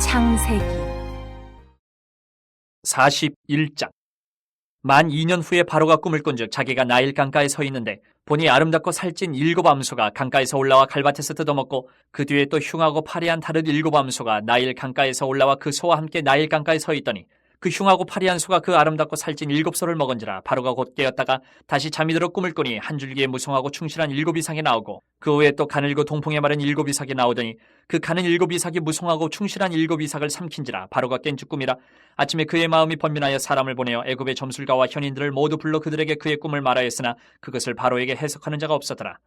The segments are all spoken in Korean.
창세기 41장. 만 2년 후에 바로가 꿈을 꾼즉 자기가 나일 강가에 서 있는데 보니 아름답고 살찐 7 암소가 강가에서 올라와 갈밭에서 뜯어먹고 그 뒤에 또 흉하고 파리한 다른 7 암소가 나일 강가에서 올라와 그 소와 함께 나일 강가에 서 있더니 그 흉하고 파리한 소가 그 아름답고 살찐 7소를 먹은지라. 바로가 곧 깨었다가 다시 잠이 들어 꿈을 꾸니 한 줄기에 무성하고 충실한 7 이삭이 나오고 그 후에 또 가늘고 동풍에 마른 7 이삭이 나오더니 그 가는 7 이삭이 무성하고 충실한 7 이삭을 삼킨지라. 바로가 깬 즉 꿈이라. 아침에 그의 마음이 번민하여 사람을 보내어 애굽의 점술가와 현인들을 모두 불러 그들에게 그의 꿈을 말하였으나 그것을 바로에게 해석하는 자가 없었더라.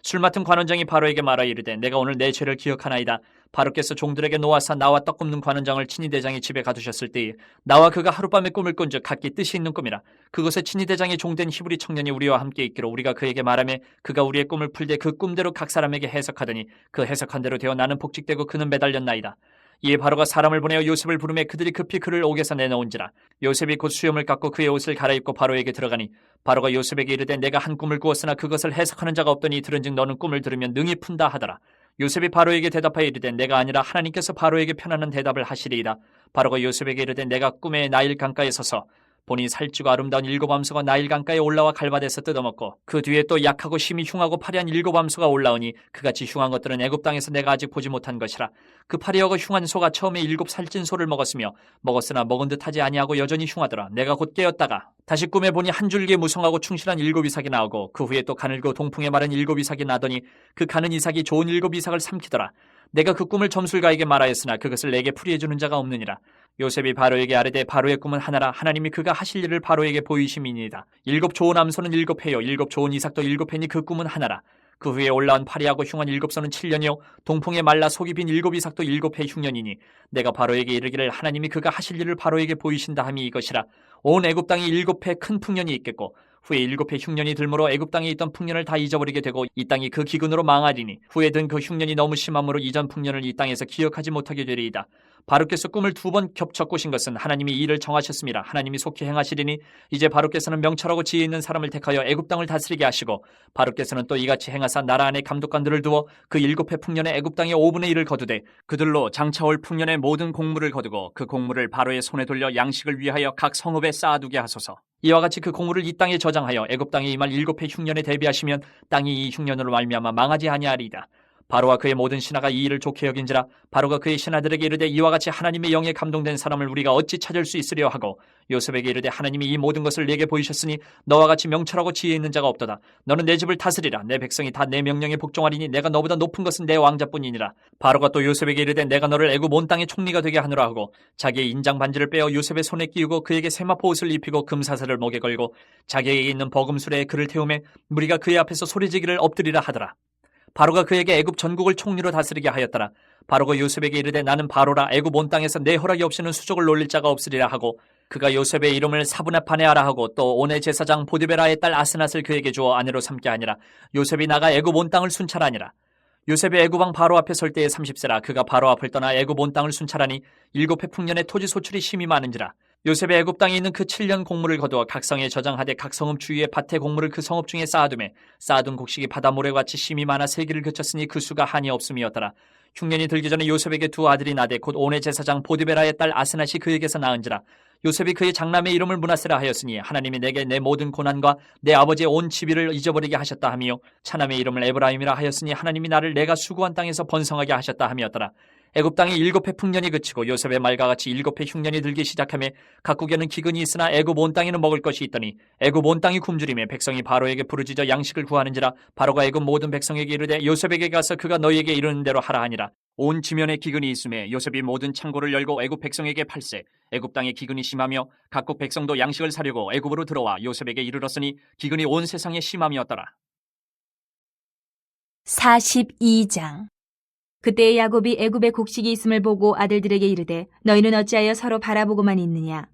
술 맡은 관원장이 바로에게 말하 이르되 내가 오늘 내 죄를 기억하나이다. 바로께서 종들에게 놓아사 나와 떡 굽는 관원장을 친위 대장이 집에 가두셨을 때에 나와 그가 하룻밤에 꿈을 꾼즉 각기 뜻이 있는 꿈이라. 그것에 친위 대장이 종된 히브리 청년이 우리와 함께 있기로 우리가 그에게 말하며 그가 우리의 꿈을 풀되 그 꿈대로 각 사람에게 해석하더니 그 해석한 대로 되어 나는 복직되고 그는 매달렸나이다. 이에 바로가 사람을 보내어 요셉을 부르매 그들이 급히 그를 옥에서 내놓은지라. 요셉이 곧 수염을 깎고 그의 옷을 갈아입고 바로에게 들어가니 바로가 요셉에게 이르되 내가 한 꿈을 꾸었으나 그것을 해석하는 자가 없더니 들은즉 너는 꿈을 들으면 능히 푼다 하더라. 요셉이 바로에게 대답하여 이르되 내가 아니라 하나님께서 바로에게 편안한 대답을 하시리이다. 바로가 요셉에게 이르되 내가 꿈에 나일 강가에 서서 보니 살찌고 아름다운 7 암소가 나일 강가에 올라와 갈밭에서 뜯어먹고 그 뒤에 또 약하고 심히 흉하고 파리한 7 암소가 올라오니 그같이 흉한 것들은 애굽 땅에서 내가 아직 보지 못한 것이라. 그 파리하고 흉한 소가 처음에 7 살찐 소를 먹었으며 먹었으나 먹은 듯 하지 아니하고 여전히 흉하더라. 내가 곧 깨었다가 다시 꿈에 보니 한 줄기에 무성하고 충실한 7 이삭이 나오고 그 후에 또 가늘고 동풍에 마른 7 이삭이 나더니 그 가는 이삭이 좋은 7 이삭을 삼키더라. 내가 그 꿈을 점술가에게 말하였으나 그것을 내게 풀이해주는 자가 없느니라. 요셉이 바로에게 아뢰되 바로의 꿈은 하나라. 하나님이 그가 하실 일을 바로에게 보이심이니이다. 7 좋은 암소는 7 해요 7 좋은 이삭도 7 해니 그 꿈은 하나라. 그 후에 올라온 파리하고 흉한 7소는 7년이요 동풍에 말라 속이 빈 7 이삭도 7해 흉년이니 내가 바로에게 이르기를 하나님이 그가 하실 일을 바로에게 보이신다 함이 이것이라. 온 애굽 땅에 7해 큰 풍년이 있겠고 후에 7해 흉년이 들므로 애굽 땅에 있던 풍년을 다 잊어버리게 되고 이 땅이 그 기근으로 망하리니 후에 든 그 흉년이 너무 심함으로 이전 풍년을 이 땅에서 기억하지 못하게 되리이다. 바로께서 꿈을 2번 겹쳐 꾸신 것은 하나님이 이 일을 정하셨습니다. 하나님이 속히 행하시리니 이제 바로께서는 명철하고 지혜 있는 사람을 택하여 애굽 땅을 다스리게 하시고 바로께서는 또 이같이 행하사 나라 안에 감독관들을 두어 그 7해 풍년에 애굽 땅의 5분의 1을 거두되 그들로 장차올 풍년의 모든 곡물을 거두고 그 곡물을 바로의 손에 돌려 양식을 위하여 각 성읍에 쌓아두게 하소서. 이와 같이 그 곡물을 이 땅에 저장하여 애굽 땅에 임할 7해 흉년에 대비하시면 땅이 이 흉년으로 말미암아 망하지 아니하리이다. 바로와 그의 모든 신하가 이 일을 좋게 여긴지라. 바로가 그의 신하들에게 이르되 이와 같이 하나님의 영에 감동된 사람을 우리가 어찌 찾을 수 있으려 하고 요셉에게 이르되 하나님이 이 모든 것을 내게 보이셨으니 너와 같이 명철하고 지혜 있는 자가 없도다. 너는 내 집을 다스리라. 내 백성이 다 내 명령에 복종하리니 내가 너보다 높은 것은 내 왕자뿐이니라. 바로가 또 요셉에게 이르되 내가 너를 애굽 온 땅의 총리가 되게 하노라 하고 자기의 인장 반지를 빼어 요셉의 손에 끼우고 그에게 세마포 옷을 입히고 금사슬을 목에 걸고 자기에게 있는 버금술에 그를 태우매 무리가 그의 앞에서 소리지기를 엎드리라 하더라. 바로가 그에게 애굽 전국을 총리로 다스리게 하였더라. 바로가 요셉에게 이르되 나는 바로라. 애굽 온 땅에서 내 허락이 없이는 수족을 놀릴 자가 없으리라 하고 그가 요셉의 이름을 사브나파네아라 하고 또 온의 제사장 보디베라의 딸 아스낫을 그에게 주어 아내로 삼게 하니라. 요셉이 나가 애굽 온 땅을 순찰하니라. 요셉이 애굽 왕 바로 앞에 설 때에 30세라. 그가 바로 앞을 떠나 애굽 온 땅을 순찰하니 7해 풍년에 토지 소출이 심히 많은지라. 요셉의 애굽 땅에 있는 그 7년 곡물을 거두어 각 성에 저장하되 각 성읍 주위에 밭의 곡물을 그 성읍 중에 쌓아두매 쌓아둔 곡식이 바다 모래같이 심히 많아 세기를 그쳤으니 그 수가 한이 없음이었더라. 흉년이 들기 전에 요셉에게 2 아들이 나되 곧 온의 제사장 보디베라의 딸 아스낫이 그에게서 낳은지라. 요셉이 그의 장남의 이름을 므낫세라 하였으니 하나님이 내게 내 모든 고난과 내 아버지의 온 지위를 잊어버리게 하셨다 하며 차남의 이름을 에브라임이라 하였으니 하나님이 나를 내가 수고한 땅에서 번성하게 하셨다 함이었더라. 애굽 땅에 7해 풍년이 그치고 요셉의 말과 같이 7해 흉년이 들기 시작하며 각국에는 기근이 있으나 애굽 온 땅에는 먹을 것이 있더니 애굽 온 땅이 굶주리며 백성이 바로에게 부르짖어 양식을 구하는지라. 바로가 애굽 모든 백성에게 이르되 요셉에게 가서 그가 너희에게 이르는 대로 하라 하니라. 온 지면에 기근이 있음에 요셉이 모든 창고를 열고 애굽 백성에게 팔세. 애굽 땅에 기근이 심하며 각국 백성도 양식을 사려고 애굽으로 들어와 요셉에게 이르렀으니 기근이 온 세상에 심함이었더라. 42장 그때 야곱이 애굽에 곡식이 있음을 보고 아들들에게 이르되 너희는 어찌하여 서로 바라보고만 있느냐.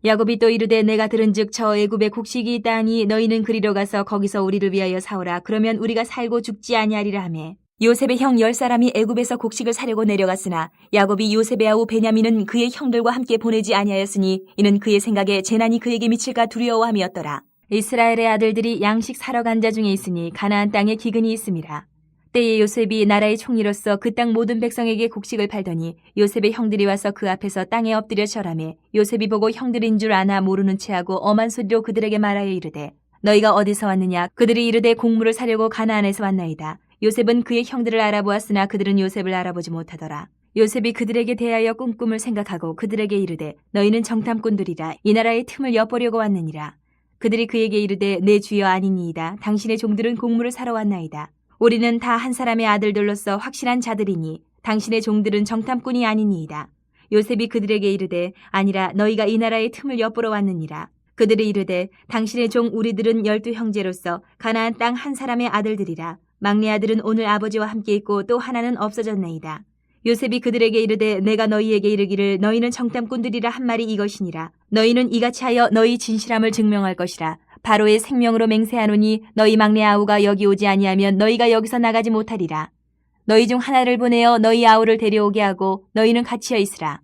야곱이 또 이르되 내가 들은즉 저 애굽에 곡식이 있다 하니 너희는 그리로 가서 거기서 우리를 위하여 사오라. 그러면 우리가 살고 죽지 아니하리라 하매 요셉의 형 10사람이 애굽에서 곡식을 사려고 내려갔으나 야곱이 요셉의 아우 베냐민은 그의 형들과 함께 보내지 아니하였으니 이는 그의 생각에 재난이 그에게 미칠까 두려워함이었더라. 이스라엘의 아들들이 양식 사러 간 자 중에 있으니 가나안 땅에 기근이 있음이라. 때에 요셉이 나라의 총리로서 그 땅 모든 백성에게 곡식을 팔더니 요셉의 형들이 와서 그 앞에서 땅에 엎드려 절하매 요셉이 보고 형들인 줄 아나 모르는 체하고 엄한 소리로 그들에게 말하여 이르되 너희가 어디서 왔느냐? 그들이 이르되 곡물을 사려고 가나안에서 왔나이다. 요셉은 그의 형들을 알아보았으나 그들은 요셉을 알아보지 못하더라. 요셉이 그들에게 대하여 꿈꿈을 생각하고 그들에게 이르되 너희는 정탐꾼들이라 이 나라의 틈을 엿보려고 왔느니라. 그들이 그에게 이르되 내 주여 아니니이다. 당신의 종들은 곡물을 사러 왔나이다. 우리는 다 한 사람의 아들들로서 확실한 자들이니 당신의 종들은 정탐꾼이 아니니이다. 요셉이 그들에게 이르되 아니라 너희가 이 나라의 틈을 엿보러 왔느니라. 그들이 이르되 당신의 종 우리들은 12 형제로서 가나안 땅 한 사람의 아들들이라. 막내 아들은 오늘 아버지와 함께 있고 또 하나는 없어졌나이다. 요셉이 그들에게 이르되 내가 너희에게 이르기를 너희는 정탐꾼들이라 한 말이 이것이니라. 너희는 이같이 하여 너희 진실함을 증명할 것이라. 바로의 생명으로 맹세하노니 너희 막내 아우가 여기 오지 아니하면 너희가 여기서 나가지 못하리라. 너희 중 하나를 보내어 너희 아우를 데려오게 하고 너희는 갇혀 있으라.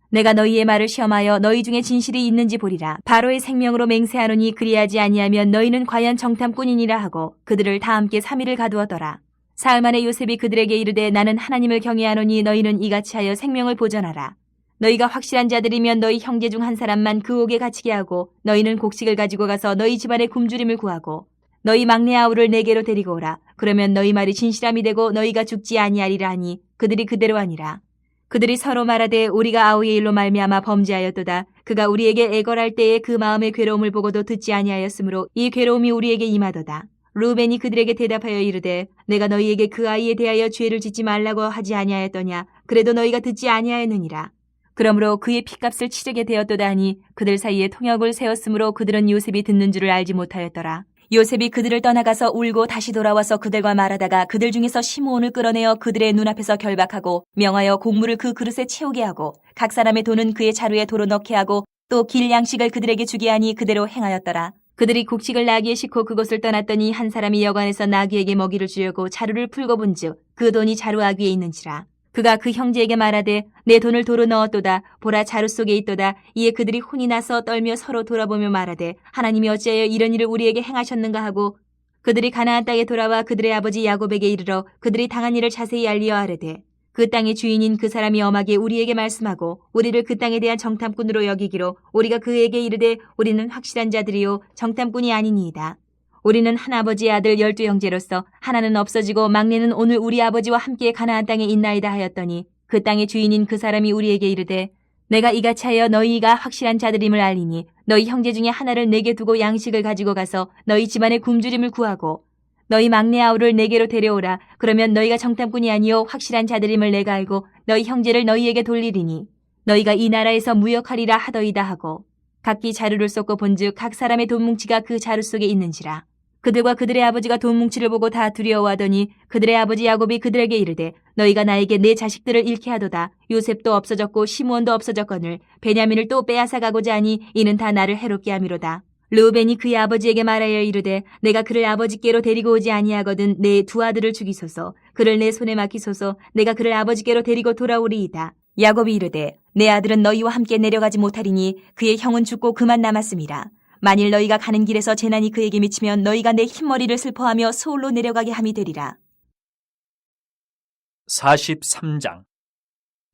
내가 너희의 말을 시험하여 너희 중에 진실이 있는지 보리라. 바로의 생명으로 맹세하노니 그리하지 아니하면 너희는 과연 정탐꾼이니라 하고 그들을 다 함께 3일을 가두었더라. 사흘 만에 요셉이 그들에게 이르되 나는 하나님을 경외하노니 너희는 이같이 하여 생명을 보전하라. 너희가 확실한 자들이면 너희 형제 중 한 사람만 그 옥에 갇히게 하고 너희는 곡식을 가지고 가서 너희 집안에 굶주림을 구하고 너희 막내 아우를 내게로 데리고 오라. 그러면 너희 말이 진실함이 되고 너희가 죽지 아니하리라 하니 그들이 그대로 하니라. 그들이 서로 말하되 우리가 아우의 일로 말미암아 범죄하였도다. 그가 우리에게 애걸할 때에 그 마음의 괴로움을 보고도 듣지 아니하였으므로 이 괴로움이 우리에게 임하도다. 루벤이 그들에게 대답하여 이르되 내가 너희에게 그 아이에 대하여 죄를 짓지 말라고 하지 아니하였더냐. 그래도 너희가 듣지 아니하였느니라. 그러므로 그의 핏값을 치르게 되었도다 하니 그들 사이에 통역을 세웠으므로 그들은 요셉이 듣는 줄을 알지 못하였더라. 요셉이 그들을 떠나가서 울고 다시 돌아와서 그들과 말하다가 그들 중에서 시므온을 끌어내어 그들의 눈앞에서 결박하고 명하여 곡물을 그 그릇에 채우게 하고 각 사람의 돈은 그의 자루에 도로 넣게 하고 또 길 양식을 그들에게 주게 하니 그대로 행하였더라. 그들이 곡식을 나귀에 싣고 그곳을 떠났더니 한 사람이 여관에서 나귀에게 먹이를 주려고 자루를 풀고 본즉 그 돈이 자루 아귀에 있는지라. 그가 그 형제에게 말하되 내 돈을 도로 넣었도다. 보라 자루 속에 있도다. 이에 그들이 혼이 나서 떨며 서로 돌아보며 말하되 하나님이 어찌하여 이런 일을 우리에게 행하셨는가 하고 그들이 가나안 땅에 돌아와 그들의 아버지 야곱에게 이르러 그들이 당한 일을 자세히 알리어 아뢰되 그 땅의 주인인 그 사람이 엄하게 우리에게 말씀하고 우리를 그 땅에 대한 정탐꾼으로 여기기로 우리가 그에게 이르되 우리는 확실한 자들이요 정탐꾼이 아니니이다. 우리는 한 아버지의 아들 12 형제로서 하나는 없어지고 막내는 오늘 우리 아버지와 함께 가나안 땅에 있나이다 하였더니 그 땅의 주인인 그 사람이 우리에게 이르되 내가 이같이 하여 너희가 확실한 자들임을 알리니 너희 형제 중에 하나를 내게 두고 양식을 가지고 가서 너희 집안의 굶주림을 구하고 너희 막내 아우를 내게로 데려오라. 그러면 너희가 정탐꾼이 아니요 확실한 자들임을 내가 알고 너희 형제를 너희에게 돌리리니 너희가 이 나라에서 무역하리라 하더이다 하고 각기 자루를 쏟고 본즉 각 사람의 돈 뭉치가 그 자루 속에 있는지라. 그들과 그들의 아버지가 돈 뭉치를 보고 다 두려워하더니 그들의 아버지 야곱이 그들에게 이르되 너희가 나에게 내 자식들을 잃게 하도다. 요셉도 없어졌고 시므온도 없어졌거늘 베냐민을 또 빼앗아 가고자 하니 이는 다 나를 해롭게 함이로다. 르우벤이 그의 아버지에게 말하여 이르되 내가 그를 아버지께로 데리고 오지 아니하거든 내 두 아들을 죽이소서. 그를 내 손에 맡기소서. 내가 그를 아버지께로 데리고 돌아오리이다. 야곱이 이르되 내 아들은 너희와 함께 내려가지 못하리니 그의 형은 죽고 그만 남았음이라. 만일 너희가 가는 길에서 재난이 그에게 미치면 너희가 내 흰머리를 슬퍼하며 서울로 내려가게 함이 되리라. 43장.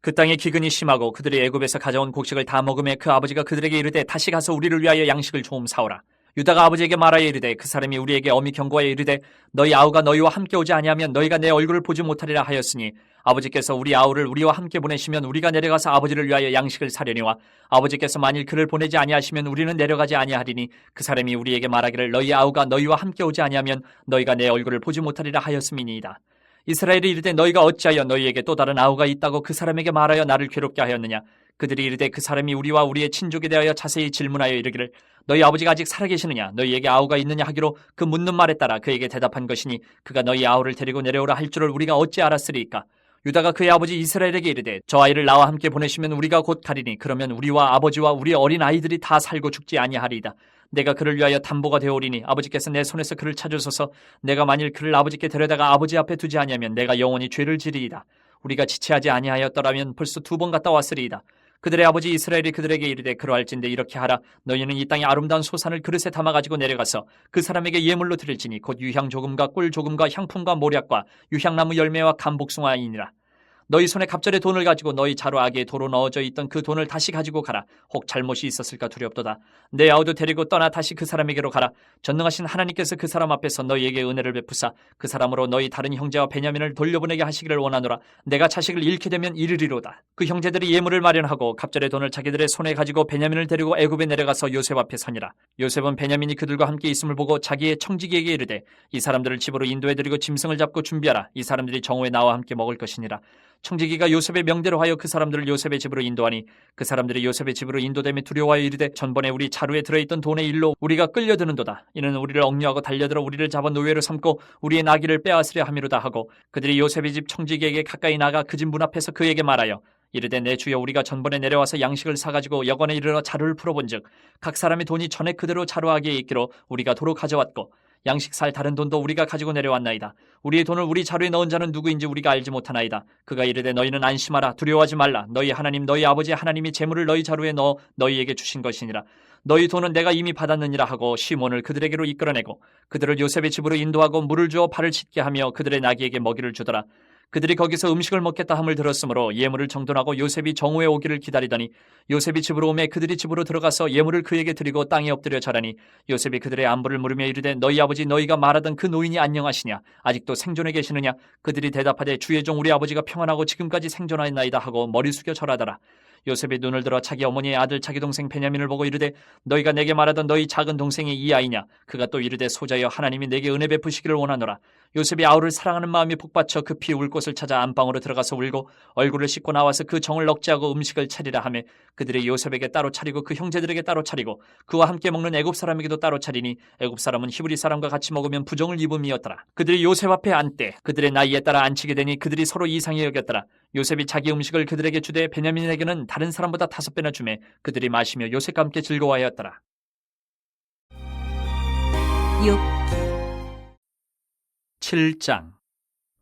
그 땅의 기근이 심하고 그들이 애굽에서 가져온 곡식을 다 먹음에 그 아버지가 그들에게 이르되 다시 가서 우리를 위하여 양식을 조금 사오라. 유다가 아버지에게 말하여 이르되 그 사람이 우리에게 엄히 경고하여 이르되 너희 아우가 너희와 함께 오지 아니하면 너희가 내 얼굴을 보지 못하리라 하였으니 아버지께서 우리 아우를 우리와 함께 보내시면 우리가 내려가서 아버지를 위하여 양식을 사려니와 아버지께서 만일 그를 보내지 아니하시면 우리는 내려가지 아니하리니 그 사람이 우리에게 말하기를 너희 아우가 너희와 함께 오지 아니하면 너희가 내 얼굴을 보지 못하리라 하였음이니이다. 이스라엘이 이르되 너희가 어찌하여 너희에게 또 다른 아우가 있다고 그 사람에게 말하여 나를 괴롭게 하였느냐. 그들이 이르되 그 사람이 우리와 우리의 친족에 대하여 자세히 질문하여 이르기를 너희 아버지가 아직 살아계시느냐 너희에게 아우가 있느냐 하기로 그 묻는 말에 따라 그에게 대답한 것이니 그가 너희 아우를 데리고 내려오라 할 줄을 우리가 어찌 알았으리이까. 유다가 그의 아버지 이스라엘에게 이르되 저 아이를 나와 함께 보내시면 우리가 곧 가리니 그러면 우리와 아버지와 우리 어린 아이들이 다 살고 죽지 아니하리이다. 내가 그를 위하여 담보가 되오리니 아버지께서 내 손에서 그를 찾으소서. 내가 만일 그를 아버지께 데려다가 아버지 앞에 두지 아니하면 내가 영원히 죄를 지리이다. 우리가 지체하지 아니하였더라면 벌써 2번 갔다 왔으리이다. 그들의 아버지 이스라엘이 그들에게 이르되 그러할진대 이렇게 하라. 너희는 이 땅의 아름다운 소산을 그릇에 담아가지고 내려가서 그 사람에게 예물로 드릴지니 곧 유향 조금과 꿀 조금과 향품과 모략과 유향나무 열매와 감복숭아이니라. 너희 손에 갑절의 돈을 가지고 너희 자루 아기에 도로 넣어져 있던 그 돈을 다시 가지고 가라. 혹 잘못이 있었을까 두렵도다. 내 아우도 데리고 떠나 다시 그 사람에게로 가라. 전능하신 하나님께서 그 사람 앞에서 너희에게 은혜를 베푸사 그 사람으로 너희 다른 형제와 베냐민을 돌려보내게 하시기를 원하노라. 내가 자식을 잃게 되면 이르리로다. 그 형제들이 예물을 마련하고 갑절의 돈을 자기들의 손에 가지고 베냐민을 데리고 애굽에 내려가서 요셉 앞에 서니라. 요셉은 베냐민이 그들과 함께 있음을 보고 자기의 청지기에게 이르되 이 사람들을 집으로 인도해 드리고 짐승을 잡고 준비하라. 이 사람들이 정오에 나와 함께 먹을 것이니라. 청지기가 요셉의 명대로 하여 그 사람들을 요셉의 집으로 인도하니 그 사람들이 요셉의 집으로 인도됨에 두려워하여 이르되 전번에 우리 자루에 들어있던 돈의 일로 우리가 끌려드는도다. 이는 우리를 억류하고 달려들어 우리를 잡아 노예로 삼고 우리의 나귀를 빼앗으려 함이로다 하고 그들이 요셉의 집 청지기에게 가까이 나가 그 집 문 앞에서 그에게 말하여 이르되 내 주여 우리가 전번에 내려와서 양식을 사가지고 여관에 이르러 자루를 풀어본즉 각 사람의 돈이 전에 그대로 자루아기에 있기로 우리가 도로 가져왔고 양식 살 다른 돈도 우리가 가지고 내려왔나이다. 우리의 돈을 우리 자루에 넣은 자는 누구인지 우리가 알지 못하나이다. 그가 이르되 너희는 안심하라. 두려워하지 말라. 너희 하나님 너희 아버지 하나님이 재물을 너희 자루에 넣어 너희에게 주신 것이니라. 너희 돈은 내가 이미 받았느니라 하고 시몬을 그들에게로 이끌어내고 그들을 요셉의 집으로 인도하고 물을 주어 발을 씻게 하며 그들의 나귀에게 먹이를 주더라. 그들이 거기서 음식을 먹겠다 함을 들었으므로 예물을 정돈하고 요셉이 정오에 오기를 기다리더니 요셉이 집으로 오매 그들이 집으로 들어가서 예물을 그에게 드리고 땅에 엎드려 절하니 요셉이 그들의 안부를 물으며 이르되 너희 아버지 너희가 말하던 그 노인이 안녕하시냐 아직도 생존해 계시느냐. 그들이 대답하되 주의 종 우리 아버지가 평안하고 지금까지 생존하였나이다 하고 머리 숙여 절하더라. 요셉이 눈을 들어 자기 어머니의 아들 자기 동생 베냐민을 보고 이르되 너희가 내게 말하던 너희 작은 동생이 이 아이냐. 그가 또 이르되 소자여 하나님이 내게 은혜 베푸시기를 원하노라. 요셉이 아우를 사랑하는 마음이 북받쳐 급히 울 곳을 찾아 안방으로 들어가서 울고 얼굴을 씻고 나와서 그 정을 억제하고 음식을 차리라 하매 그들이 요셉에게 따로 차리고 그 형제들에게 따로 차리고 그와 함께 먹는 애굽 사람에게도 따로 차리니 애굽 사람은 히브리 사람과 같이 먹으면 부정을 입음이었더라. 그들이 요셉 앞에 앉되 그들의 나이에 따라 앉히게 되니 그들이 서로 이상히 여겼더라. 요셉이 자기 음식을 그들에게 주되 베냐민에게는 다른 사람보다 5배나 주매 그들이 마시며 요셉과 함께 즐거워하였더라. 7장.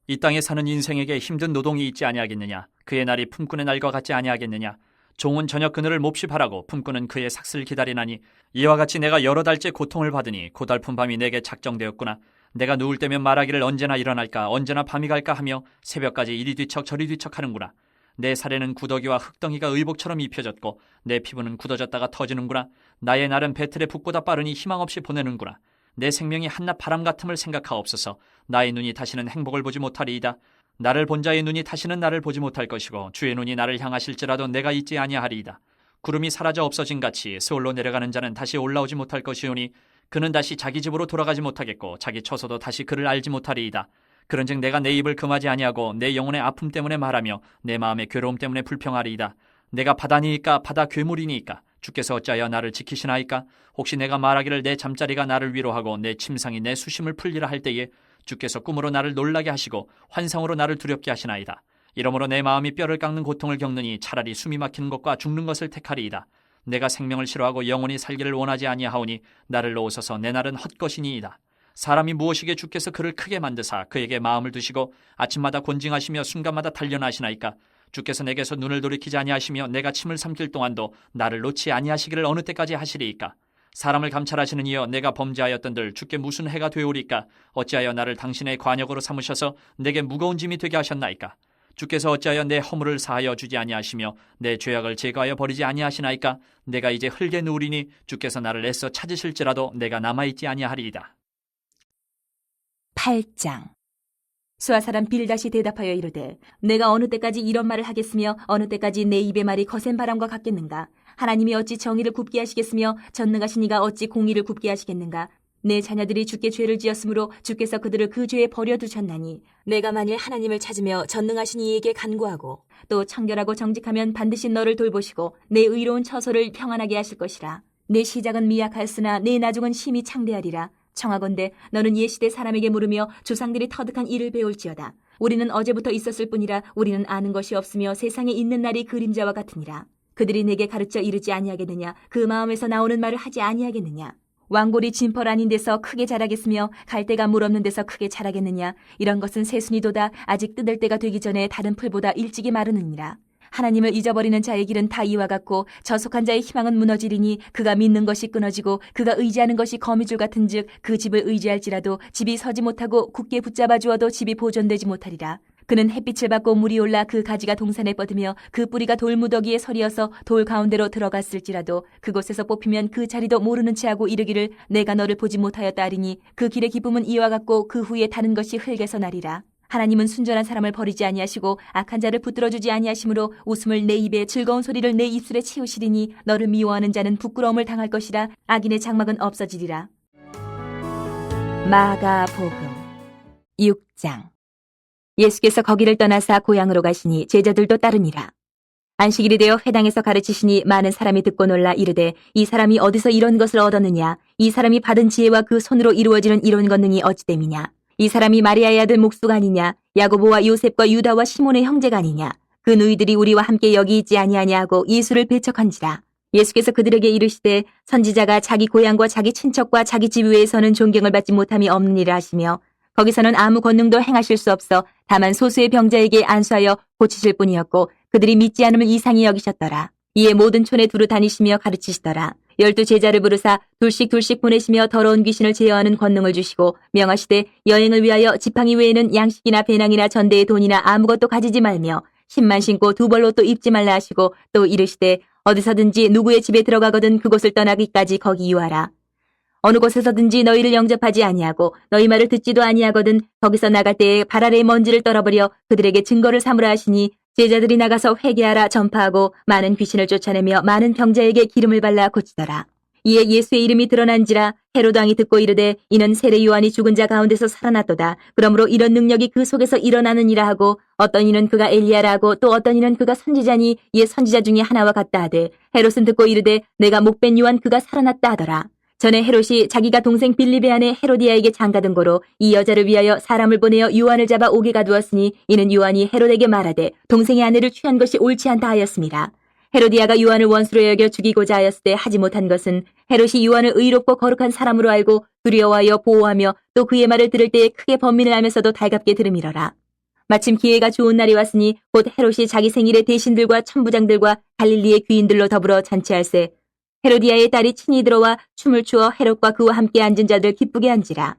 이 땅에 사는 인생에게 힘든 노동이 있지 아니하겠느냐. 그의 날이 품꾼의 날과 같지 아니하겠느냐. 종은 저녁 그늘을 몹시 바라고 품꾼은 그의 삭슬 기다리나니 이와 같이 내가 여러 달째 고통을 받으니 고달픈 밤이 내게 작정되었구나. 내가 누울 때면 말하기를 언제나 일어날까 언제나 밤이 갈까 하며 새벽까지 이리 뒤척 저리 뒤척 하는구나. 내 살에는 구더기와 흙덩이가 의복처럼 입혀졌고 내 피부는 굳어졌다가 터지는구나. 나의 날은 배틀의 북보다 빠르니 희망 없이 보내는구나. 내 생명이 한낱 바람 같음을 생각하옵소서. 나의 눈이 다시는 행복을 보지 못하리이다. 나를 본 자의 눈이 다시는 나를 보지 못할 것이고 주의 눈이 나를 향하실지라도 내가 있지 아니하리이다. 구름이 사라져 없어진 같이 스올로 내려가는 자는 다시 올라오지 못할 것이오니 그는 다시 자기 집으로 돌아가지 못하겠고 자기 처소도 다시 그를 알지 못하리이다. 그런즉 내가 내 입을 금하지 아니하고 내 영혼의 아픔 때문에 말하며 내 마음의 괴로움 때문에 불평하리이다. 내가 바다니이까 바다 괴물이니이까 주께서 어찌하여 나를 지키시나이까. 혹시 내가 말하기를 내 잠자리가 나를 위로하고 내 침상이 내 수심을 풀리라 할 때에 주께서 꿈으로 나를 놀라게 하시고 환상으로 나를 두렵게 하시나이다. 이러므로 내 마음이 뼈를 깎는 고통을 겪느니 차라리 숨이 막히는 것과 죽는 것을 택하리이다. 내가 생명을 싫어하고 영원히 살기를 원하지 아니하오니 나를 놓으소서. 내 날은 헛것이니이다. 사람이 무엇이게 주께서 그를 크게 만드사 그에게 마음을 두시고 아침마다 곤징하시며 순간마다 단련하시나이까. 주께서 내게서 눈을 돌이키지 아니하시며 내가 침을 삼킬 동안도 나를 놓지 아니하시기를 어느 때까지 하시리이까. 사람을 감찰하시는 이여 내가 범죄하였던들 주께 무슨 해가 되오리까. 어찌하여 나를 당신의 관역으로 삼으셔서 내게 무거운 짐이 되게 하셨나이까. 주께서 어찌하여 내 허물을 사하여 주지 아니하시며 내 죄악을 제거하여 버리지 아니하시나이까. 내가 이제 흙에 누우리니 주께서 나를 애써 찾으실지라도 내가 남아있지 아니하리이다. 8장. 수아 사람 빌닷이 대답하여 이르되 내가 어느 때까지 이런 말을 하겠으며 어느 때까지 내 입의 말이 거센 바람과 같겠는가. 하나님이 어찌 정의를 굽게 하시겠으며 전능하신 이가 어찌 공의를 굽게 하시겠는가. 내 자녀들이 주께 죄를 지었으므로 주께서 그들을 그 죄에 버려두셨나니 내가 만일 하나님을 찾으며 전능하신 이에게 간구하고 또 청결하고 정직하면 반드시 너를 돌보시고 내 의로운 처소를 평안하게 하실 것이라. 내 시작은 미약하였으나 내 나중은 심히 창대하리라. 청하건대 너는 옛시대 사람에게 물으며 조상들이 터득한 일을 배울지어다. 우리는 어제부터 있었을 뿐이라 우리는 아는 것이 없으며 세상에 있는 날이 그림자와 같으니라. 그들이 내게 가르쳐 이르지 아니하겠느냐. 그 마음에서 나오는 말을 하지 아니하겠느냐. 왕골이 진펄 아닌 데서 크게 자라겠으며 갈대가 물 없는 데서 크게 자라겠느냐. 이런 것은 새순이도다. 아직 뜯을 때가 되기 전에 다른 풀보다 일찍이 마르느니라. 하나님을 잊어버리는 자의 길은 다 이와 같고 저속한 자의 희망은 무너지리니 그가 믿는 것이 끊어지고 그가 의지하는 것이 거미줄 같은즉 그 집을 의지할지라도 집이 서지 못하고 굳게 붙잡아 주어도 집이 보존되지 못하리라. 그는 햇빛을 받고 물이 올라 그 가지가 동산에 뻗으며 그 뿌리가 돌무더기에 서리어서 돌 가운데로 들어갔을지라도 그곳에서 뽑히면 그 자리도 모르는 체하고 이르기를 내가 너를 보지 못하였다 하리니 그 길의 기쁨은 이와 같고 그 후에 타는 것이 흙에서 나리라. 하나님은 순전한 사람을 버리지 아니하시고 악한 자를 붙들어주지 아니하시므로 웃음을 내 입에 즐거운 소리를 내 입술에 채우시리니 너를 미워하는 자는 부끄러움을 당할 것이라. 악인의 장막은 없어지리라. 마가복음 6장. 예수께서 거기를 떠나사 고향으로 가시니 제자들도 따르니라. 안식일이 되어 회당에서 가르치시니 많은 사람이 듣고 놀라 이르되 이 사람이 어디서 이런 것을 얻었느냐? 이 사람이 받은 지혜와 그 손으로 이루어지는 이런 권능이 어찌 됨이냐? 이 사람이 마리아의 아들 목수가 아니냐? 야고보와 요셉과 유다와 시몬의 형제가 아니냐? 그 누이들이 우리와 함께 여기 있지 아니하냐 하고 예수를 배척한지라. 예수께서 그들에게 이르시되 선지자가 자기 고향과 자기 친척과 자기 집 외에서는 존경을 받지 못함이 없느니라 하시며 거기서는 아무 권능도 행하실 수 없어 다만 소수의 병자에게 안수하여 고치실 뿐이었고 그들이 믿지 않음을 이상히 여기셨더라. 이에 모든 촌에 두루 다니시며 가르치시더라. 12 제자를 부르사 둘씩 보내시며 더러운 귀신을 제어하는 권능을 주시고 명하시되 여행을 위하여 지팡이 외에는 양식이나 배낭이나 전대의 돈이나 아무것도 가지지 말며 신만 신고 두 벌 옷도 입지 말라 하시고 또 이르시되 어디서든지 누구의 집에 들어가거든 그곳을 떠나기까지 거기 유하라. 어느 곳에서든지 너희를 영접하지 아니하고 너희 말을 듣지도 아니하거든 거기서 나갈 때에 발 아래의 먼지를 떨어버려 그들에게 증거를 삼으라 하시니 제자들이 나가서 회개하라 전파하고 많은 귀신을 쫓아내며 많은 병자에게 기름을 발라 고치더라. 이에 예수의 이름이 드러난지라 헤로드 왕이 듣고 이르되 이는 세례 요한이 죽은 자 가운데서 살아났도다. 그러므로 이런 능력이 그 속에서 일어나느니라 하고 어떤 이는 그가 엘리야라 하고 또 어떤 이는 그가 선지자니 이에 선지자 중에 하나와 같다 하되 헤롯은 듣고 이르되 내가 목벤 요한 그가 살아났다 하더라. 전에 헤롯이 자기가 동생 빌립의 아내 헤로디아에게 장가든 고로 이 여자를 위하여 사람을 보내어 요한을 잡아 오게 가두었으니 이는 요한이 헤롯에게 말하되 동생의 아내를 취한 것이 옳지 않다 하였습니다. 헤로디아가 요한을 원수로 여겨 죽이고자 하였을 때 하지 못한 것은 헤롯이 요한을 의롭고 거룩한 사람으로 알고 두려워하여 보호하며 또 그의 말을 들을 때에 크게 번민을 하면서도 달갑게 들음이러라. 마침 기회가 좋은 날이 왔으니 곧 헤롯이 자기 생일에 대신들과 천부장들과 갈릴리의 귀인들로 더불어 잔치할세 헤로디아의 딸이 친히 들어와 춤을 추어 헤롯과 그와 함께 앉은 자들 기쁘게 한지라.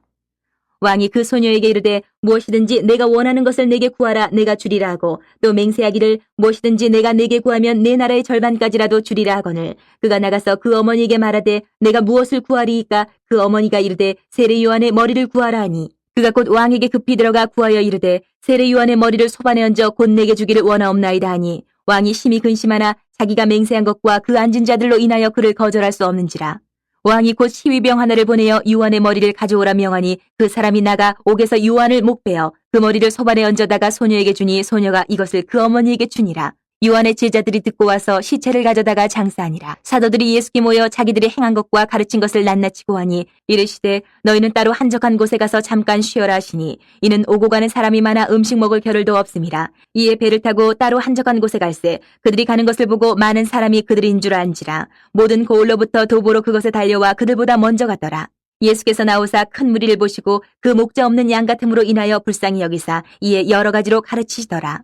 왕이 그 소녀에게 이르되 무엇이든지 내가 원하는 것을 내게 구하라 내가 주리라 하고 또 맹세하기를 무엇이든지 내가 내게 구하면 내 나라의 절반까지라도 주리라 하거늘 그가 나가서 그 어머니에게 말하되 내가 무엇을 구하리이까 그 어머니가 이르되 세례 요한의 머리를 구하라 하니 그가 곧 왕에게 급히 들어가 구하여 이르되 세례 요한의 머리를 소반에 얹어 곧 내게 주기를 원하옵나이다 하니 왕이 심히 근심하나 자기가 맹세한 것과 그 앉은 자들로 인하여 그를 거절할 수 없는지라. 왕이 곧 시위병 하나를 보내어 요한의 머리를 가져오라 명하니 그 사람이 나가 옥에서 요한을 목베어 그 머리를 소반에 얹어다가 소녀에게 주니 소녀가 이것을 그 어머니에게 주니라. 요한의 제자들이 듣고 와서 시체를 가져다가 장사하니라. 사도들이 예수께 모여 자기들이 행한 것과 가르친 것을 낱낱이 고하니 이르시되 너희는 따로 한적한 곳에 가서 잠깐 쉬어라 하시니 이는 오고 가는 사람이 많아 음식 먹을 겨를도 없음이라. 이에 배를 타고 따로 한적한 곳에 갈새 그들이 가는 것을 보고 많은 사람이 그들인 줄 안지라. 모든 고을로부터 도보로 그것에 달려와 그들보다 먼저 갔더라. 예수께서 나오사 큰 무리를 보시고 그 목자 없는 양 같음으로 인하여 불쌍히 여기사 이에 여러 가지로 가르치시더라.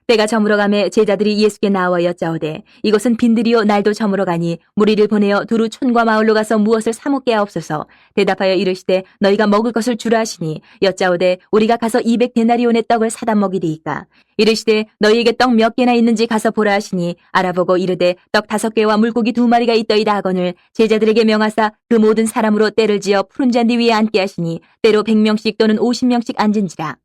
때가 저물어가매 제자들이 예수께 나와 여짜오되 이것은 빈들이요 날도 저물어가니 무리를 보내어 두루 촌과 마을로 가서 무엇을 사 먹게 하옵소서. 대답하여 이르시되 너희가 먹을 것을 주라 하시니 여짜오되 우리가 가서 200데나리온의 떡을 사다 먹이리이까. 이르시되 너희에게 떡 몇 개나 있는지 가서 보라 하시니 알아보고 이르되 떡 5개와 물고기 2마리가 있더이다 하거늘 제자들에게 명하사 그 모든 사람으로 때를 지어 푸른 잔디 위에 앉게 하시니 때로 100명씩 또는 50명씩 앉은지라.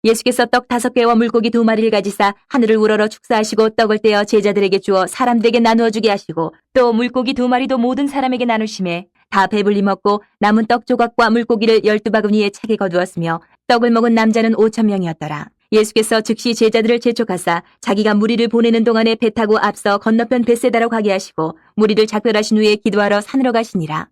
예수께서 떡 5개와 물고기 2마리를 가지사 하늘을 우러러 축사하시고 떡을 떼어 제자들에게 주어 사람들에게 나누어 주게 하시고 또 물고기 2마리도 모든 사람에게 나누심에 다 배불리 먹고 남은 떡 조각과 물고기를 12바구니에 차게 거두었으며 떡을 먹은 남자는 5,000명이었더라. 예수께서 즉시 제자들을 재촉하사 자기가 무리를 보내는 동안에 배 타고 앞서 건너편 벳세다로 가게 하시고 무리를 작별하신 후에 기도하러 산으로 가시니라.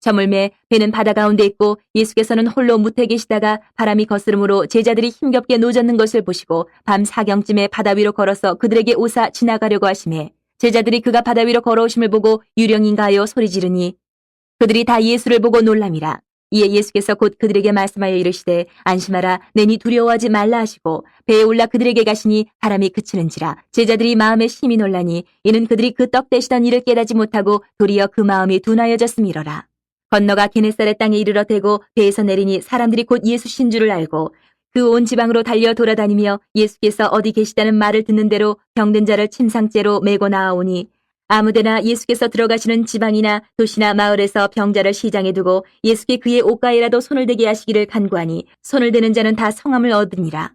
저물매 배는 바다 가운데 있고 예수께서는 홀로 무태 계시다가 바람이 거스름으로 제자들이 힘겹게 노젓는 것을 보시고 밤 4경쯤에 바다 위로 걸어서 그들에게 오사 지나가려고 하시매 제자들이 그가 바다 위로 걸어오심을 보고 유령인가 하여 소리 지르니 그들이 다 예수를 보고 놀람이라. 이에 예수께서 곧 그들에게 말씀하여 이르시되 안심하라 내니 두려워하지 말라 하시고 배에 올라 그들에게 가시니 바람이 그치는지라 제자들이 마음에 심히 놀라니 이는 그들이 그 떡 대시던 일을 깨닫지 못하고 도리어 그 마음이 둔하여졌음이로라. 건너가 게네사렛 땅에 이르러 대고 배에서 내리니 사람들이 곧 예수신 줄을 알고 그 온 지방으로 달려 돌아다니며 예수께서 어디 계시다는 말을 듣는 대로 병든 자를 침상째로 메고 나아오니 아무데나 예수께서 들어가시는 지방이나 도시나 마을에서 병자를 시장에 두고 예수께 그의 옷가에라도 손을 대게 하시기를 간구하니 손을 대는 자는 다 성함을 얻으니라.